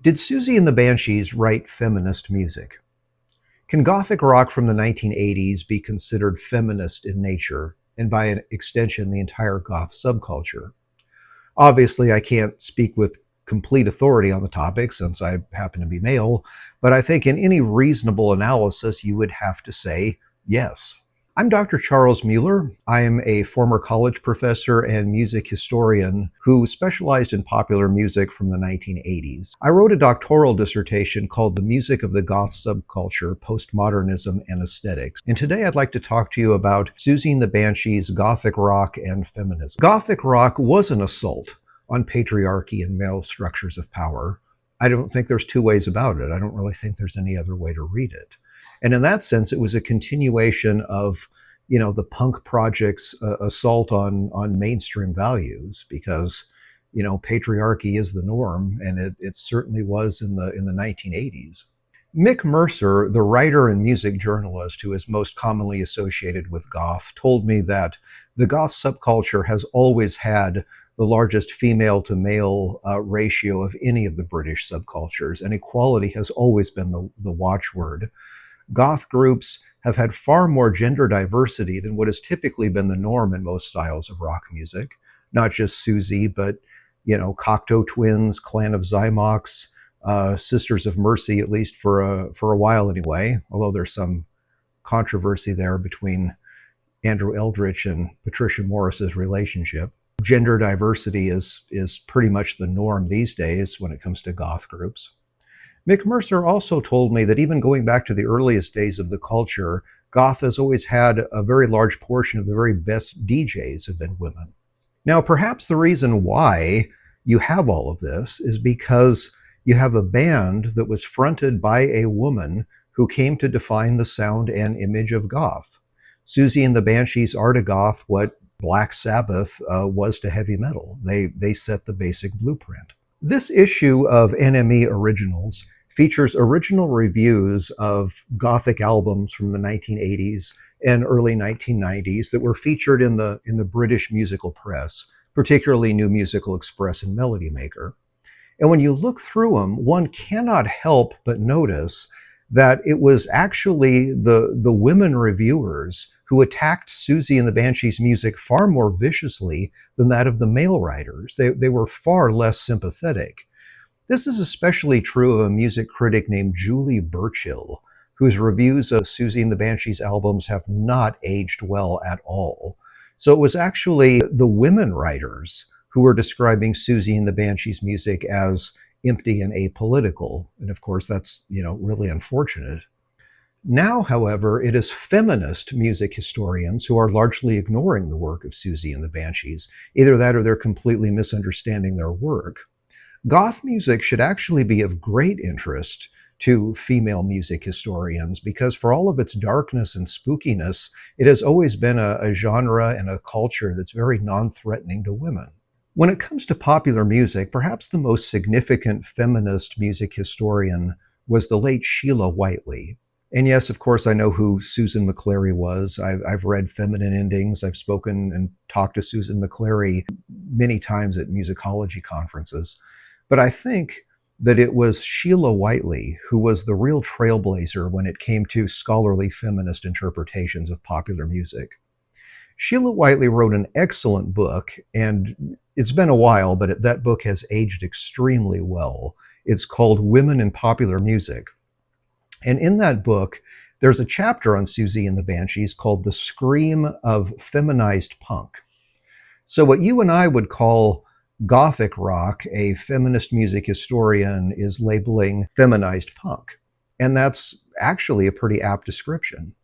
Did Siouxsie and the Banshees write feminist music? Can Gothic rock from the 1980s be considered feminist in nature, and by an extension, the entire Goth subculture? Obviously, I can't speak with complete authority on the topic since I happen to be male, but I think in any reasonable analysis, you would have to say yes. I'm Dr. Charles Mueller. I am a former college professor and music historian who specialized in popular music from the 1980s. I wrote a doctoral dissertation called The Music of the Goth Subculture, Postmodernism and Aesthetics. And today I'd like to talk to you about Siouxsie and the Banshees, Gothic rock, and feminism. Gothic rock was an assault on patriarchy and male structures of power. I don't think there's two ways about it. I don't really think there's any other way to read it. And in that sense, it was a continuation of, the punk project's assault on mainstream values, because, patriarchy is the norm, and it certainly was in the 1980s. Mick Mercer, the writer and music journalist who is most commonly associated with goth, told me that the goth subculture has always had the largest female to male ratio of any of the British subcultures, and equality has always been the watchword. Goth groups have had far more gender diversity than what has typically been the norm in most styles of rock music. Not just Siouxsie, but Cocteau Twins, Clan of Zymox, Sisters of Mercy, at least for a while anyway. Although there's some controversy there between Andrew Eldritch and Patricia Morris's relationship. Gender diversity is pretty much the norm these days when it comes to goth groups. Mick Mercer also told me that even going back to the earliest days of the culture, goth has always had a very large portion of the very best DJs have been women. Now, perhaps the reason why you have all of this is because you have a band that was fronted by a woman who came to define the sound and image of goth. Siouxsie and the Banshees are to goth what Black Sabbath was to heavy metal. They set the basic blueprint. This issue of NME Originals features original reviews of Gothic albums from the 1980s and early 1990s that were featured in the British musical press, particularly New Musical Express and Melody Maker. And when you look through them, one cannot help but notice that it was actually the women reviewers who attacked Siouxsie and the Banshees' music far more viciously than that of the male writers. They were far less sympathetic. This is especially true of a music critic named Julie Burchill, whose reviews of Siouxsie and the Banshees albums have not aged well at all. So it was actually the women writers who were describing Siouxsie and the Banshees' music as empty and apolitical. And of course, that's, really unfortunate. Now, however, it is feminist music historians who are largely ignoring the work of Siouxsie and the Banshees. Either that or they're completely misunderstanding their work. Goth music should actually be of great interest to female music historians because for all of its darkness and spookiness, it has always been a genre and a culture that's very non-threatening to women. When it comes to popular music, perhaps the most significant feminist music historian was the late Sheila Whiteley. And yes, of course, I know who Susan McClary was. I've read Feminine Endings. I've spoken and talked to Susan McClary many times at musicology conferences. But I think that it was Sheila Whiteley who was the real trailblazer when it came to scholarly feminist interpretations of popular music. Sheila Whiteley wrote an excellent book, and it's been a while, but that book has aged extremely well. It's called Women in Popular Music. And in that book, there's a chapter on Siouxsie and the Banshees called The Scream of Feminized Punk. So what you and I would call Gothic rock, a feminist music historian is labeling feminized punk. And that's actually a pretty apt description.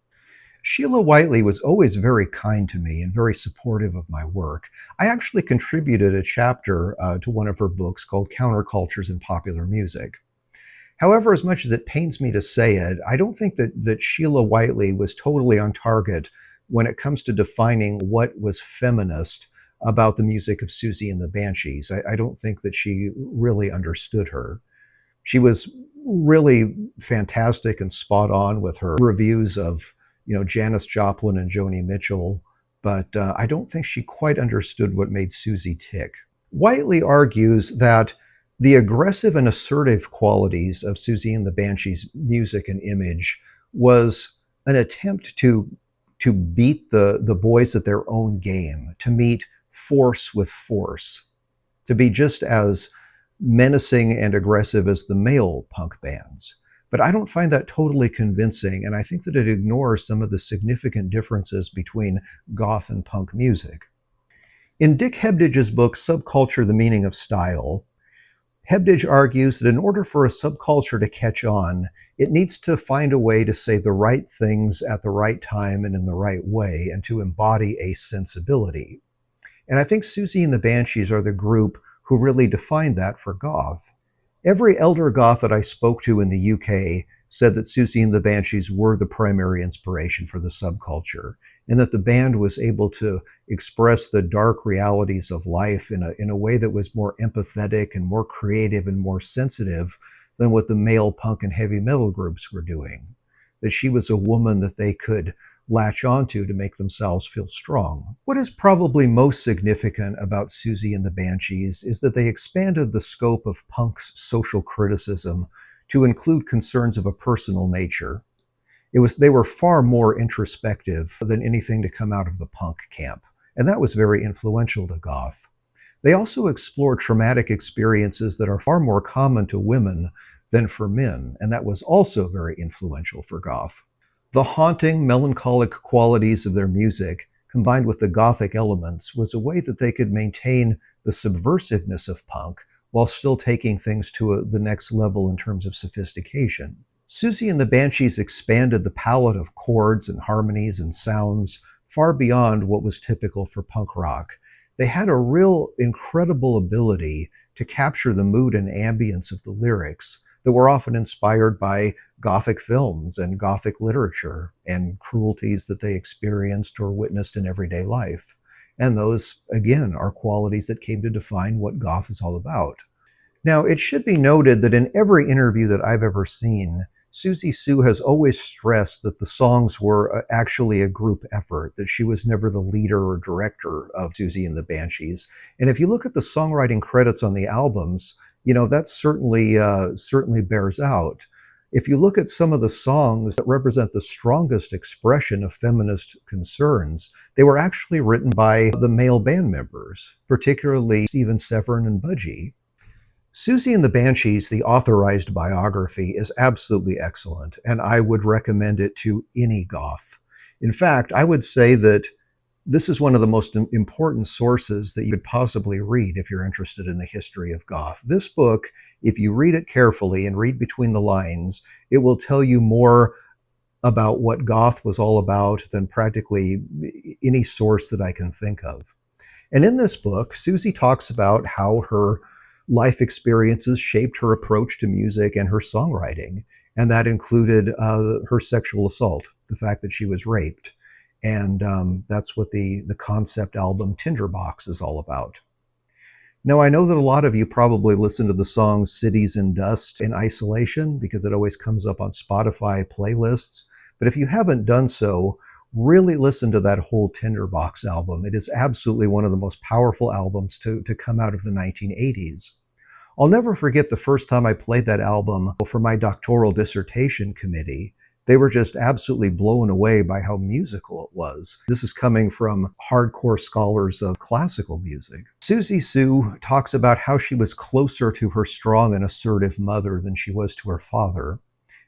Sheila Whiteley was always very kind to me and very supportive of my work. I actually contributed a chapter to one of her books called Countercultures in Popular Music. However, as much as it pains me to say it, I don't think that Sheila Whiteley was totally on target when it comes to defining what was feminist about the music of Siouxsie and the Banshees. I don't think that she really understood her. She was really fantastic and spot on with her reviews of, Janis Joplin and Joni Mitchell, but I don't think she quite understood what made Siouxsie tick. Whiteley argues that The aggressive and assertive qualities of Siouxsie and the Banshees' music and image was an attempt to beat the boys at their own game, to meet force with force, to be just as menacing and aggressive as the male punk bands. But I don't find that totally convincing, and I think that it ignores some of the significant differences between goth and punk music. In Dick Hebdage's book, Subculture, The Meaning of Style, Hebdage argues that in order for a subculture to catch on, it needs to find a way to say the right things at the right time and in the right way, and to embody a sensibility. And I think Siouxsie and the Banshees are the group who really defined that for goth. Every elder goth that I spoke to in the UK said that Siouxsie and the Banshees were the primary inspiration for the subculture, and that the band was able to express the dark realities of life in a way that was more empathetic and more creative and more sensitive than what the male punk and heavy metal groups were doing. That she was a woman that they could latch onto to make themselves feel strong. What is probably most significant about Siouxsie and the Banshees is that they expanded the scope of punk's social criticism to include concerns of a personal nature. They were far more introspective than anything to come out of the punk camp, and that was very influential to goth. They also explore traumatic experiences that are far more common to women than for men, and that was also very influential for goth. The haunting, melancholic qualities of their music, combined with the gothic elements, was a way that they could maintain the subversiveness of punk while still taking things to the next level in terms of sophistication. Siouxsie and the Banshees expanded the palette of chords and harmonies and sounds far beyond what was typical for punk rock. They had a real incredible ability to capture the mood and ambience of the lyrics that were often inspired by Gothic films and Gothic literature and cruelties that they experienced or witnessed in everyday life. And those, again, are qualities that came to define what goth is all about. Now, it should be noted that in every interview that I've ever seen, Siouxsie Sioux has always stressed that the songs were actually a group effort, that she was never the leader or director of Siouxsie and the Banshees. And if you look at the songwriting credits on the albums, that certainly bears out. If you look at some of the songs that represent the strongest expression of feminist concerns, they were actually written by the male band members, particularly Stephen Severn and Budgie. Siouxsie and the Banshees, the authorized biography, is absolutely excellent, and I would recommend it to any goth. In fact, I would say that this is one of the most important sources that you could possibly read if you're interested in the history of goth. This book, if you read it carefully and read between the lines, it will tell you more about what goth was all about than practically any source that I can think of. And in this book, Siouxsie talks about how her life experiences shaped her approach to music and her songwriting. And that included her sexual assault, the fact that she was raped. And that's what the concept album Tinderbox is all about. Now, I know that a lot of you probably listen to the song Cities in Dust in isolation because it always comes up on Spotify playlists. But if you haven't done so, really listen to that whole Tinderbox album. It is absolutely one of the most powerful albums to come out of the 1980s. I'll never forget the first time I played that album for my doctoral dissertation committee. They were just absolutely blown away by how musical it was. This is coming from hardcore scholars of classical music. Siouxsie Sioux talks about how she was closer to her strong and assertive mother than she was to her father,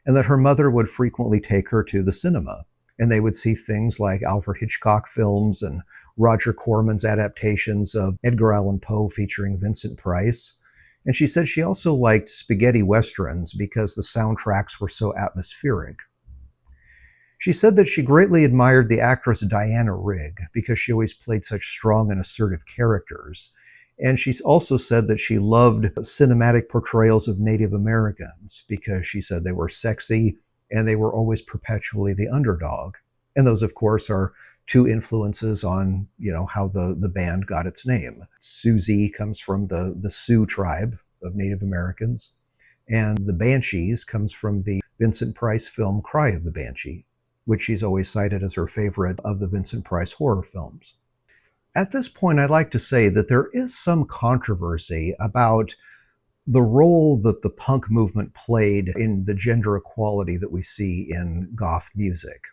and that her mother would frequently take her to the cinema. And they would see things like Alfred Hitchcock films and Roger Corman's adaptations of Edgar Allan Poe featuring Vincent Price. And she said she also liked spaghetti westerns because the soundtracks were so atmospheric. She said that she greatly admired the actress Diana Rigg because she always played such strong and assertive characters. And she also said that she loved cinematic portrayals of Native Americans because she said they were sexy and they were always perpetually the underdog. And those, of course, are two influences on, how the band got its name. Siouxsie comes from the Sioux tribe of Native Americans, and the Banshees comes from the Vincent Price film Cry of the Banshee, which she's always cited as her favorite of the Vincent Price horror films. At this point, I'd like to say that there is some controversy about the role that the punk movement played in the gender equality that we see in goth music.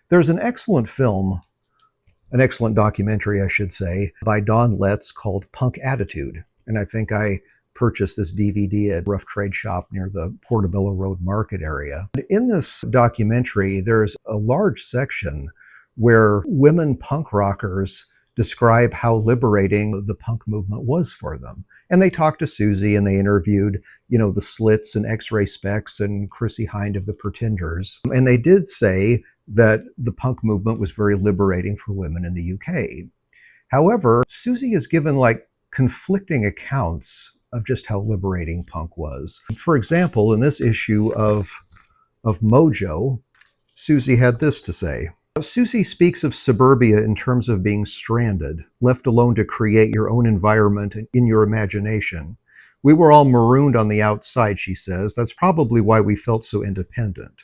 There's an excellent film, an excellent documentary, I should say, by Don Letts called Punk Attitude. And I think I purchased this DVD at a rough trade shop near the Portobello Road Market area. In this documentary, there's a large section where women punk rockers describe how liberating the punk movement was for them. And they talked to Siouxsie and they interviewed, the Slits and X-Ray Specs and Chrissy Hind of the Pretenders. And they did say that the punk movement was very liberating for women in the UK. However, Siouxsie is given conflicting accounts of just how liberating punk was. For example, in this issue of Mojo, Siouxsie had this to say. Siouxsie speaks of suburbia in terms of being stranded, left alone to create your own environment in your imagination. We were all marooned on the outside, she says. That's probably why we felt so independent.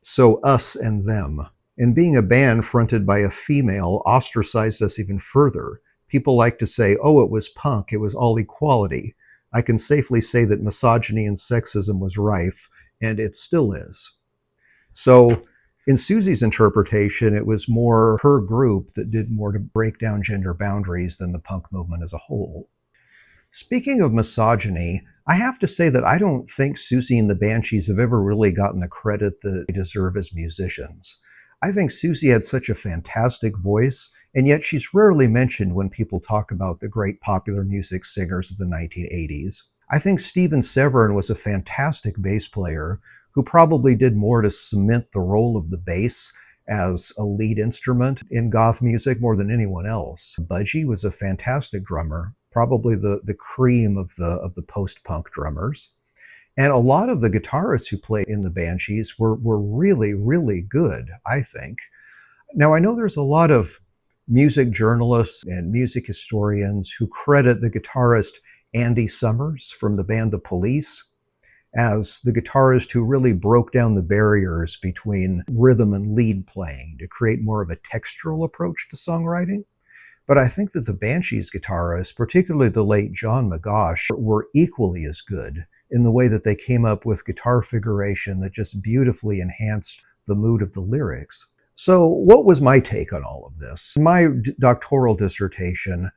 So us and them. And being a band fronted by a female ostracized us even further. People like to say, oh, it was punk, it was all equality. I can safely say that misogyny and sexism was rife, and it still is. So in Siouxsie's interpretation, it was more her group that did more to break down gender boundaries than the punk movement as a whole. Speaking of misogyny, I have to say that I don't think Siouxsie and the Banshees have ever really gotten the credit that they deserve as musicians. I think Siouxsie had such a fantastic voice, and yet she's rarely mentioned when people talk about the great popular music singers of the 1980s. I think Stephen Severin was a fantastic bass player who probably did more to cement the role of the bass as a lead instrument in goth music more than anyone else. Budgie was a fantastic drummer, probably the cream of the post-punk drummers. And a lot of the guitarists who played in the Banshees were really, really good, I think. Now, I know there's a lot of music journalists and music historians who credit the guitarist Andy Summers from the band The Police as the guitarist who really broke down the barriers between rhythm and lead playing to create more of a textural approach to songwriting. But I think that the Banshees guitarists, particularly the late John McGosh, were equally as good in the way that they came up with guitar figuration that just beautifully enhanced the mood of the lyrics. So what was my take on all of this? In my doctoral dissertation,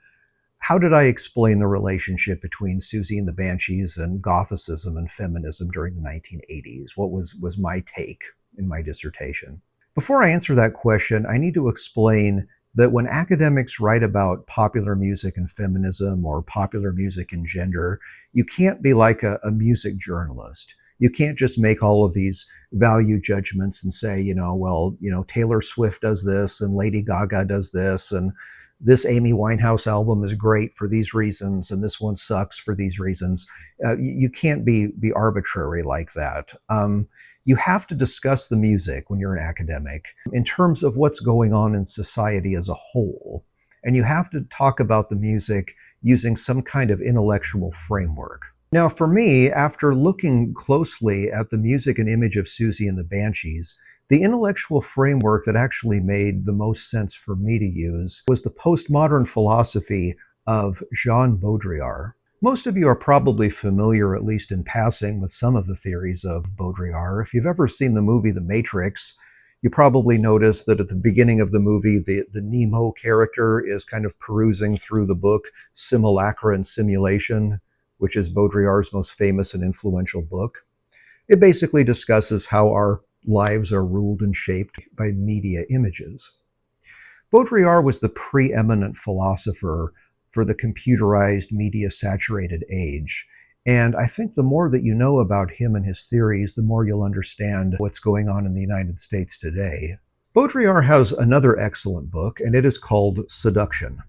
how did I explain the relationship between Siouxsie and the Banshees and Gothicism and feminism during the 1980s? What was my take in my dissertation? Before I answer that question, I need to explain that when academics write about popular music and feminism or popular music and gender, you can't be like a music journalist. You can't just make all of these value judgments and say, Taylor Swift does this and Lady Gaga does this and this Amy Winehouse album is great for these reasons and this one sucks for these reasons. You can't be arbitrary like that. You have to discuss the music when you're an academic in terms of what's going on in society as a whole. And you have to talk about the music using some kind of intellectual framework. Now, for me, after looking closely at the music and image of Siouxsie and the Banshees, the intellectual framework that actually made the most sense for me to use was the postmodern philosophy of Jean Baudrillard. Most of you are probably familiar, at least in passing, with some of the theories of Baudrillard. If you've ever seen the movie The Matrix, you probably noticed that at the beginning of the movie, the Nemo character is kind of perusing through the book Simulacra and Simulation, which is Baudrillard's most famous and influential book. It basically discusses how our lives are ruled and shaped by media images. Baudrillard was the preeminent philosopher for the computerized, media-saturated age. And I think the more that you know about him and his theories, the more you'll understand what's going on in the United States today. Baudrillard has another excellent book, and it is called Seduction.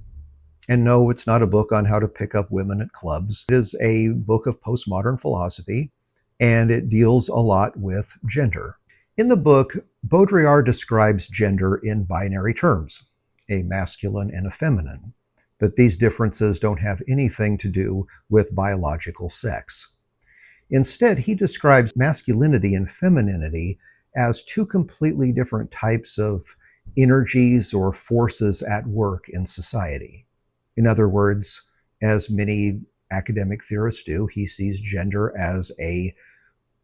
And no, it's not a book on how to pick up women at clubs. It is a book of postmodern philosophy, and it deals a lot with gender. In the book, Baudrillard describes gender in binary terms, a masculine and a feminine. But these differences don't have anything to do with biological sex. Instead, he describes masculinity and femininity as two completely different types of energies or forces at work in society. In other words, as many academic theorists do. He sees gender as a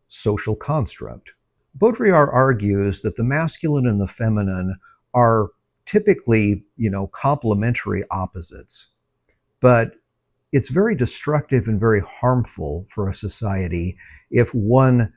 social construct. Baudrillard argues that the masculine and the feminine are typically, complementary opposites, but it's very destructive and very harmful for a society if one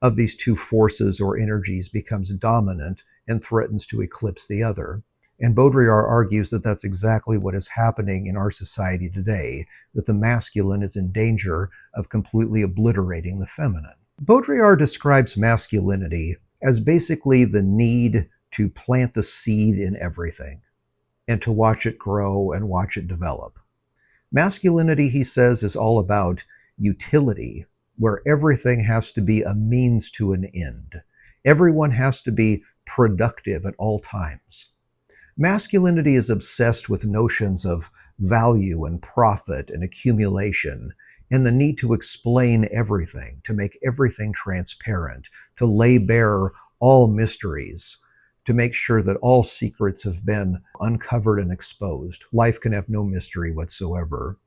of these two forces or energies becomes dominant and threatens to eclipse the other. And Baudrillard argues that that's exactly what is happening in our society today, that the masculine is in danger of completely obliterating the feminine. Baudrillard describes masculinity as basically the need to plant the seed in everything and to watch it grow and watch it develop. Masculinity, he says, is all about utility, where everything has to be a means to an end. Everyone has to be productive at all times. Masculinity is obsessed with notions of value and profit and accumulation and the need to explain everything, to make everything transparent, to lay bare all mysteries, to make sure that all secrets have been uncovered and exposed. Life can have no mystery whatsoever.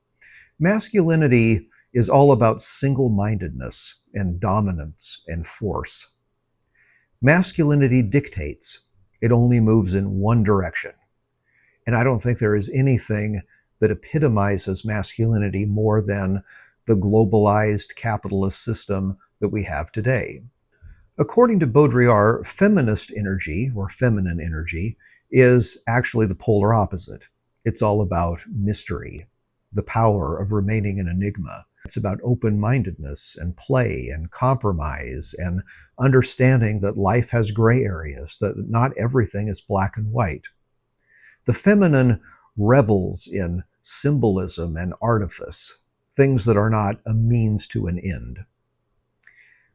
Masculinity is all about single-mindedness and dominance and force. Masculinity dictates. It only moves in one direction. And I don't think there is anything that epitomizes masculinity more than the globalized capitalist system that we have today. According to Baudrillard, feminist energy, or feminine energy, is actually the polar opposite. It's all about mystery, the power of remaining an enigma. It's about open-mindedness and play and compromise and understanding that life has gray areas, that not everything is black and white. The feminine revels in symbolism and artifice, things that are not a means to an end.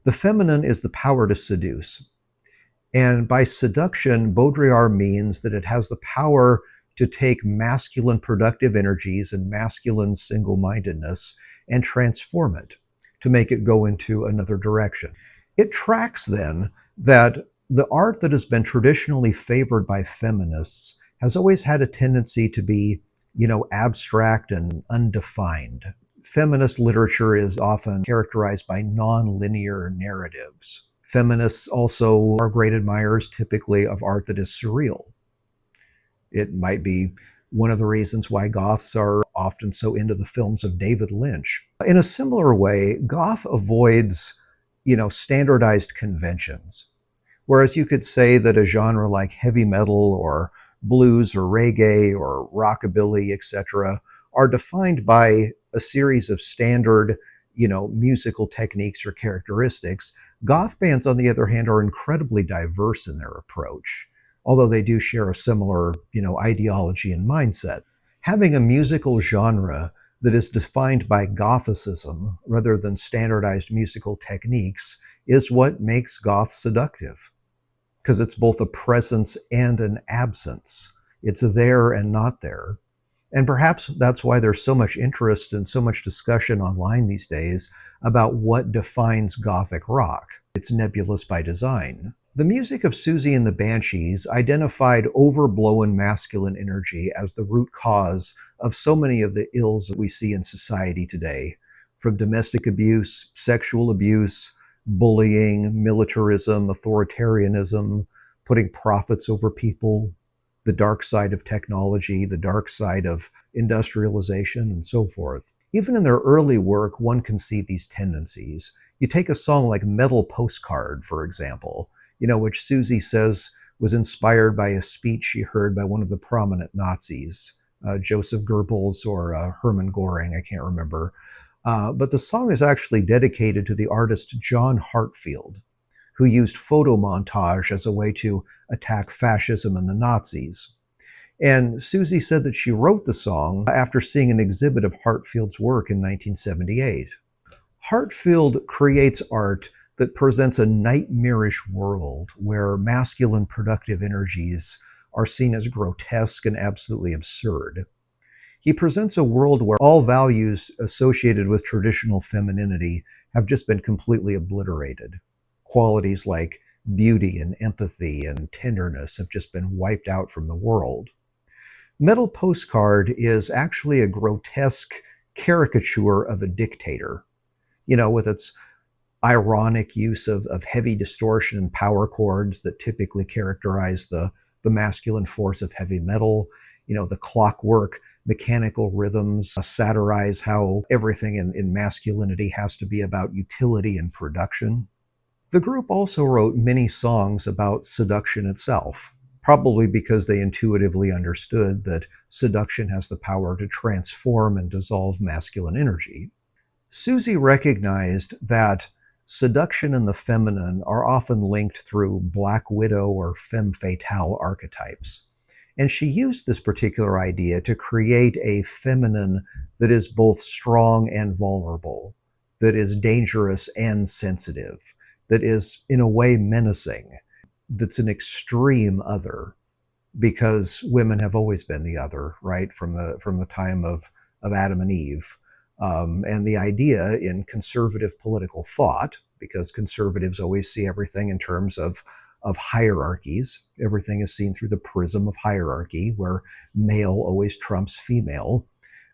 The feminine is the power to seduce. And by seduction, Baudrillard means that it has the power to take masculine productive energies and masculine single-mindedness and transform it, to make it go into another direction. It tracks then that the art that has been traditionally favored by feminists has always had a tendency to be, abstract and undefined. Feminist literature is often characterized by non-linear narratives. Feminists also are great admirers typically of art that is surreal. It might be one of the reasons why Goths are often so into the films of David Lynch. In a similar way, Goth avoids, standardized conventions. Whereas you could say that a genre like heavy metal or blues or reggae or rockabilly, etc., are defined by a series of standard, musical techniques or characteristics. Goth bands, on the other hand, are incredibly diverse in their approach, although they do share a similar, ideology and mindset. Having a musical genre that is defined by Gothicism rather than standardized musical techniques is what makes Goth seductive, because it's both a presence and an absence. It's there and not there. And perhaps that's why there's so much interest and so much discussion online these days about what defines Gothic rock. It's nebulous by design. The music of Siouxsie and the Banshees identified overblown masculine energy as the root cause of so many of the ills that we see in society today, from domestic abuse, sexual abuse, bullying, militarism, authoritarianism, putting profits over people, the dark side of technology, the dark side of industrialization, and so forth. Even in their early work, one can see these tendencies. You take a song like Metal Postcard, for example, which Siouxsie says was inspired by a speech she heard by one of the prominent Nazis, Joseph Goebbels or Hermann Göring, I can't remember. But the song is actually dedicated to the artist John Heartfield, who used photo montage as a way to attack fascism and the Nazis. And Siouxsie said that she wrote the song after seeing an exhibit of Heartfield's work in 1978. Heartfield creates art that presents a nightmarish world where masculine productive energies are seen as grotesque and absolutely absurd. He presents a world where all values associated with traditional femininity have just been completely obliterated. Qualities like beauty and empathy and tenderness have just been wiped out from the world. Metal Postcard is actually a grotesque caricature of a dictator, with its ironic use of heavy distortion and power chords that typically characterize the masculine force of heavy metal, the clockwork, mechanical rhythms, satirize how everything in masculinity has to be about utility and production. The group also wrote many songs about seduction itself, probably because they intuitively understood that seduction has the power to transform and dissolve masculine energy. Siouxsie recognized that seduction and the feminine are often linked through Black Widow or femme fatale archetypes. And she used this particular idea to create a feminine that is both strong and vulnerable, that is dangerous and sensitive, that is in a way menacing, that's an extreme other, because women have always been the other, right? From the time of Adam and Eve. And the idea in conservative political thought, because conservatives always see everything in terms of hierarchies, everything is seen through the prism of hierarchy, where male always trumps female.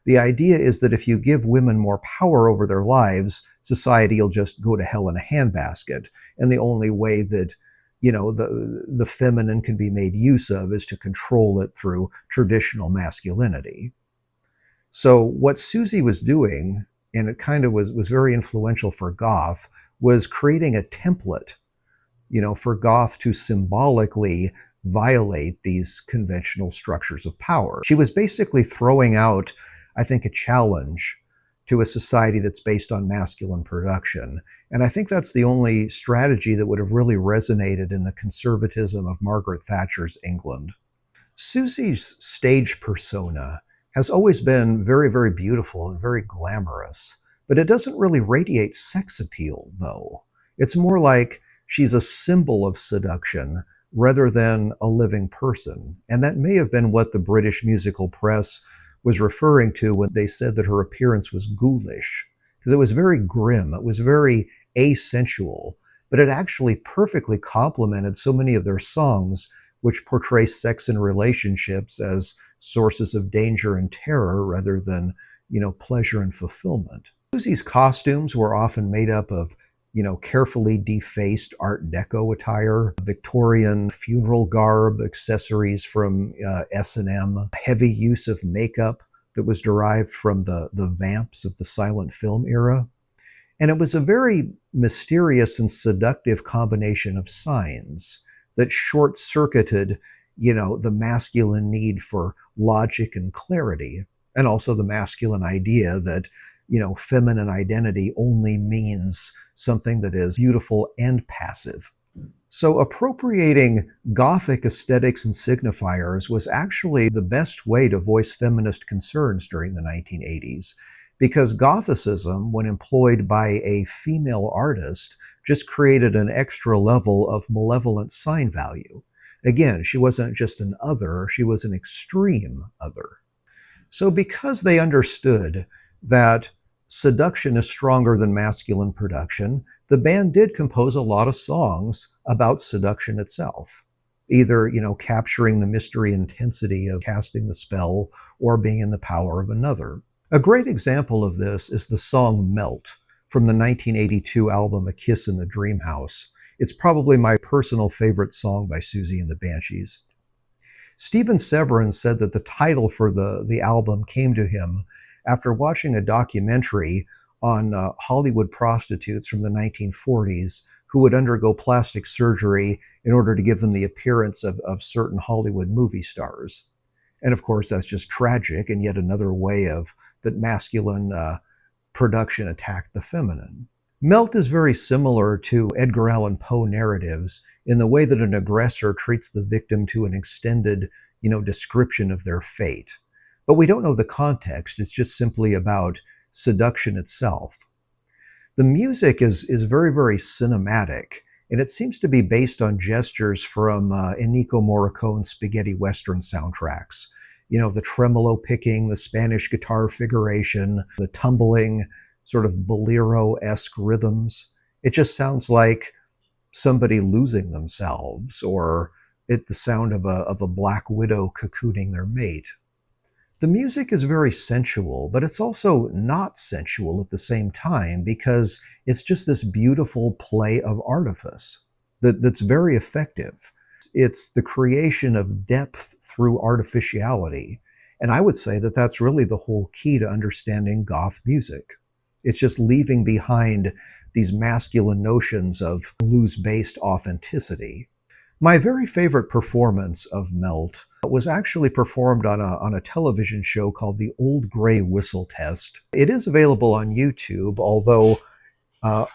The idea is that if you give women more power over their lives, society will just go to hell in a handbasket. And the only way that the feminine can be made use of is to control it through traditional masculinity. So what Siouxsie was doing, and it kind of was very influential for Goth, was creating a template, for Goth to symbolically violate these conventional structures of power. She was basically throwing out, I think, a challenge to a society that's based on masculine production. And I think that's the only strategy that would have really resonated in the conservatism of Margaret Thatcher's England. Siouxsie's stage persona has always been very, very beautiful and very glamorous, but it doesn't really radiate sex appeal, though. It's more like she's a symbol of seduction rather than a living person. And that may have been what the British musical press was referring to when they said that her appearance was ghoulish, because it was very grim, it was very asensual, but it actually perfectly complemented so many of their songs, which portray sex and relationships as sources of danger and terror rather than, pleasure and fulfillment. Siouxsie's costumes were often made up of, carefully defaced Art Deco attire, Victorian funeral garb, accessories from S&M, heavy use of makeup that was derived from the vamps of the silent film era. And it was a very mysterious and seductive combination of signs that short-circuited, the masculine need for logic and clarity, and also the masculine idea that, feminine identity only means something that is beautiful and passive. So appropriating Gothic aesthetics and signifiers was actually the best way to voice feminist concerns during the 1980s, because Gothicism, when employed by a female artist, just created an extra level of malevolent sign value. Again, she wasn't just an other, she was an extreme other. So because they understood that seduction is stronger than masculine production, the band did compose a lot of songs about seduction itself, either, capturing the mystery intensity of casting the spell or being in the power of another. A great example of this is the song Melt from the 1982 album A Kiss in the Dreamhouse. It's probably my personal favorite song by Siouxsie and the Banshees. Stephen Severin said that the title for the album came to him after watching a documentary on Hollywood prostitutes from the 1940s who would undergo plastic surgery in order to give them the appearance of certain Hollywood movie stars. And of course, that's just tragic, and yet another way that masculine production attacked the feminine. Melt is very similar to Edgar Allan Poe narratives in the way that an aggressor treats the victim to an extended, description of their fate. But we don't know the context. It's just simply about seduction itself. The music is very, very cinematic, and it seems to be based on gestures from Ennio Morricone's spaghetti western soundtracks. The tremolo picking, the Spanish guitar figuration, the tumbling, sort of bolero-esque rhythms. It just sounds like somebody losing themselves, or the sound of a black widow cocooning their mate. The music is very sensual, but it's also not sensual at the same time because it's just this beautiful play of artifice that's very effective. It's the creation of depth through artificiality. And I would say that that's really the whole key to understanding goth music. It's just leaving behind these masculine notions of blues-based authenticity. My very favorite performance of Melt was actually performed on a television show called The Old Grey Whistle Test. It is available on YouTube, although uh,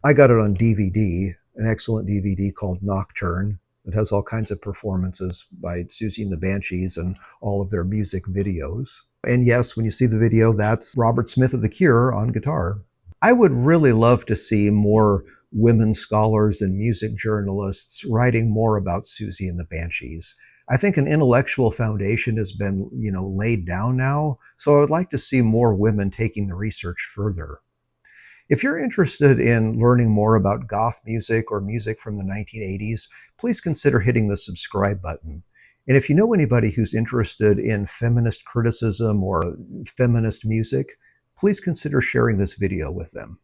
I got it on DVD, an excellent DVD called Nocturne. It has all kinds of performances by Siouxsie and the Banshees and all of their music videos. And yes, when you see the video, that's Robert Smith of The Cure on guitar. I would really love to see more women scholars and music journalists writing more about Siouxsie and the Banshees. I think an intellectual foundation has been, laid down now, so I would like to see more women taking the research further. If you're interested in learning more about goth music or music from the 1980s, please consider hitting the subscribe button. And if you know anybody who's interested in feminist criticism or feminist music, please consider sharing this video with them.